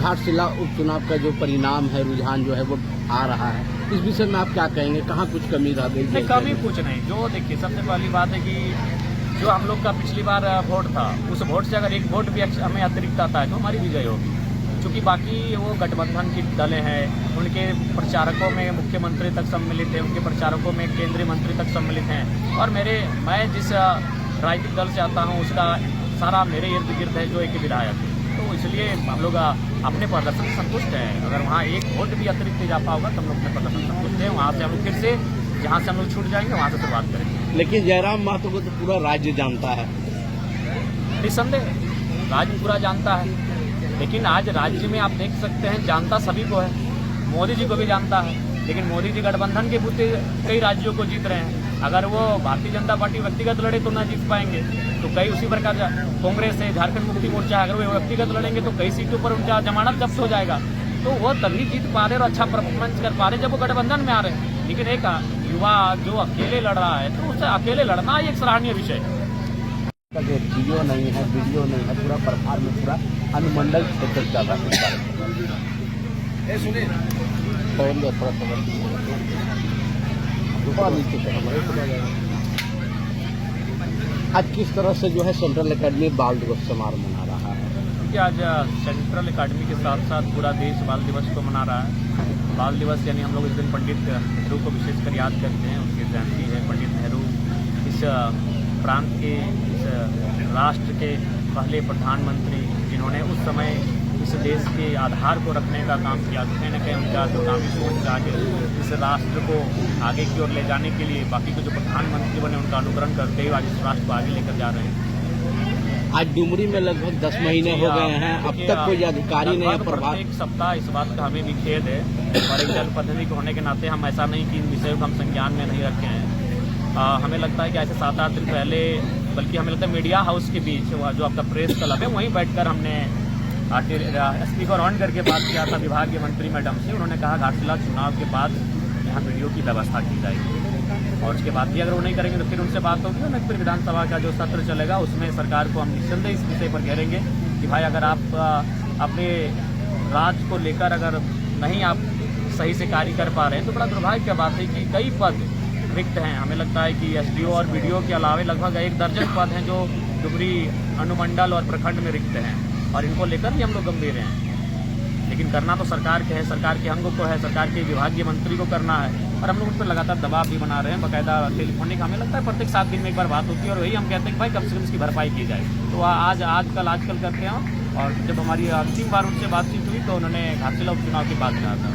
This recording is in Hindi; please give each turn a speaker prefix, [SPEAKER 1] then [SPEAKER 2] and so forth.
[SPEAKER 1] घाटशिला उपचुनाव का जो परिणाम है, रुझान जो है वो आ रहा है, इस विषय में आप क्या कहेंगे? कहाँ कुछ कमी रह गई?
[SPEAKER 2] नहीं, कमी कुछ नहीं। जो देखिए, सबसे पहली बात है कि जो हम लोग का पिछली बार वोट था, उस वोट से अगर एक वोट भी हमें अतिरिक्त आता है तो हमारी विजय होगी। क्योंकि बाकी वो गठबंधन की दलें हैं, उनके प्रचारकों में मुख्यमंत्री तक सम्मिलित है, उनके प्रचारकों में केंद्रीय मंत्री तक सम्मिलित हैं। और मैं जिस राजनीतिक दल से आता हूँ उसका सारा मेरे इर्द गिर्द है, जो एक विधायक है। तो इसलिए हम लोग अपने प्रदर्शन से संतुष्ट हैं। अगर वहाँ एक वोट भी अतिरिक्त इजाफा होगा तो हम लोग अपने प्रदर्शन से संतुष्ट हैं। वहाँ से हम लोग फिर से जहाँ से हम लोग छूट जाएंगे वहाँ से शुरुआत करेंगे।
[SPEAKER 1] लेकिन जयराम महतो को तो पूरा राज्य जानता है।
[SPEAKER 2] निसंदेह राज्य पूरा जानता है, लेकिन आज राज्य में आप देख सकते हैं जानता सभी को है। मोदी जी को भी जानता है, लेकिन मोदी जी गठबंधन के बूते कई राज्यों को जीत रहे हैं। अगर वो भारतीय जनता पार्टी व्यक्तिगत लड़े तो ना जीत पाएंगे, तो कई उसी प्रकार कांग्रेस है, झारखंड मुक्ति मोर्चा, अगर वो व्यक्तिगत लड़ेंगे तो कई सीटों पर उनका जमानत जब्त हो जाएगा। तो वो तभी जीत पा रहे और अच्छा परफॉर्मेंस कर पा रहे जब वो गठबंधन में आ रहे हैं। लेकिन एक युवा जो अकेले लड़ रहा है तो उससे अकेले लड़ना ही एक सराहनीय विषय है।
[SPEAKER 1] जियो नहीं है, वीडियो नहीं है, पूरा प्रभार में पूरा अनुमंडल क्षेत्र चल रहा है। आज किस तरह से जो है सेंट्रल एकेडमी बाल दिवस समारोह मना रहा है?
[SPEAKER 2] क्योंकि आज सेंट्रल एकेडमी के साथ साथ पूरा देश बाल दिवस को मना रहा है। बाल दिवस यानी हम लोग इस दिन पंडित नेहरू को विशेषकर याद करते हैं। उनकी जयंती है। पंडित नेहरू इस प्रांत के, इस राष्ट्र के पहले प्रधानमंत्री, जिन्होंने उस समय इस देश के आधार को रखने का काम किया। कहीं न कहीं उनका जो कामी सोच आगे इस राष्ट्र को आगे की ओर ले जाने के लिए बाकी के जो प्रधानमंत्री बने उनका अनुकरण करते हुए आज इस राष्ट्र को आगे लेकर जा रहे हैं।
[SPEAKER 1] आज डुमरी में लगभग 10 महीने हो गए हैं, अब तक कोई अधिकारी नहीं है।
[SPEAKER 2] प्रत्येक सप्ताह इस बात का हमें भी खेद है, और एक जनप्रतिनिधि होने के नाते हम ऐसा नहीं कि इन विषयों को हम संज्ञान में नहीं रखे हैं। हमें लगता है कि ऐसे 7-8 दिन पहले, बल्कि हमें लगता है मीडिया हाउस के बीच जो आपका प्रेस क्लब है वहीं बैठकर हमने स्पीकर ऑन करके बात किया था विभागीय मंत्री मैडम से। उन्होंने कहा घाटशिला चुनाव के बाद यहाँ वीडियो की व्यवस्था की जाएगी, और उसके बाद भी अगर वो नहीं करेंगे तो फिर उनसे बात होगी और फिर विधानसभा का जो सत्र चलेगा उसमें सरकार को हम निस्संदेह इस विषय पर घेरेंगे कि भाई अगर आप अपने राज्य को लेकर अगर नहीं आप सही से कार्य कर पा रहे हैं तो बड़ा दुर्भाग्य की बात है कि कई पद रिक्त हैं। हमें लगता है कि एसडीओ और बीडीओ के अलावे लगभग 1 दर्जन पद हैं जो डुमरी अनुमंडल और प्रखंड में रिक्त हैं, और इनको लेकर भी हम लोग गंभीर हैं। लेकिन करना तो सरकार के है, सरकार के अंगों को है, सरकार के विभागीय मंत्री को करना है, और हम लोग उस पर लगातार दबाव भी बना रहे हैं। बाकायदा टेलीफोनिक हमें लगता है प्रत्येक 7 दिन में एक बार बात होती है, और वही हम कहते हैं कि भाई कम से कम इसकी भरपाई की जाए। तो आजकल करते हैं। और जब हमारी अंतिम बार उनसे बातचीत हुई तो उन्होंने घाटशिला उपचुनाव की बात कहा था।